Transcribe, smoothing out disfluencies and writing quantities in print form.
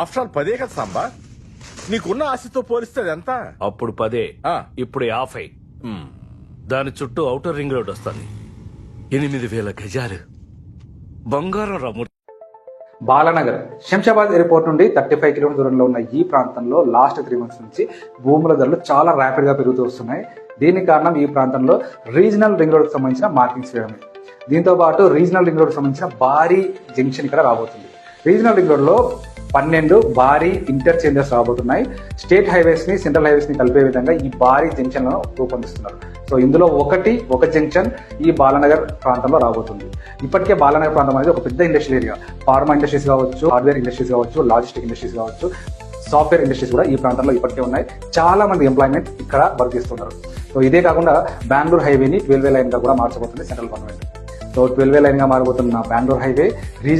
After all 10 కదా సాంబా. నీకున్న ఆశతో పోలిస్తే ఎంత? అప్పుడు 10, ఇప్పుడు 50. దాని చుట్టూ ఔటర్ రింగ్ రోడ్ వస్తుంది. 8,000 గజాలు బంగారం రాము. బాలానగర్ శంషాబాద్ ఎయిర్పోర్ట్ నుండి 35 కిలోమీటర్ దూరంలో ఉన్న ఈ ప్రాంతంలో లాస్ట్ 3 months నుంచి భూముల ధరలు చాలా ర్యాపిడ్ గా పెరుగుతూ వస్తున్నాయి. దీనికి కారణం ఈ ప్రాంతంలో రీజనల్ రింగ్ రోడ్ కి సంబంధించిన మార్కింగ్స్ వేయడమే. దీంతో పాటు రీజనల్ రింగ్ రోడ్ కి సంబంధించిన భారీ జంక్షన్ ఇక్కడ రాబోతుంది. రీజనల్ రింగ్ రోడ్ లో 12 భారీ ఇంటర్చేంజెస్ రాబోతున్నాయి. స్టేట్ హైవేస్ ని సెంట్రల్ హైవేస్ ని కలిపే విధంగా ఈ భారీ జంక్షన్ లను రూపొందిస్తున్నారు. సో ఇందులో ఒక జంక్షన్ ఈ బాలానగర్ ప్రాంతంలో రాబోతుంది. ఇప్పటికే బాలానగర్ ప్రాంతం అనేది ఒక పెద్ద ఇండస్ట్రియల్ ఏరియా. ఫార్మా ఇండస్ట్రీస్ కావచ్చు, హార్డ్వేర్ ఇండస్ట్రీస్ కావచ్చు, లాజిస్టిక్ ఇండస్ట్రీస్ కావచ్చు, సాఫ్ట్వేర్ ఇండస్ట్రీస్ కూడా ఈ ప్రాంతంలో ఇప్పటికే ఉన్నాయి. చాలా మంది ఎంప్లాయ్మెంట్ ఇక్కడ వర్క్ చేస్తున్నారు. సో ఇదే కాకుండా బెంగళూరు హైవేని 12-way లైన్ గా కూడా మార్చబోతుంది central government. So 12-way line గా మారబోతున్న బెంగళూరు హైవే రీజనల్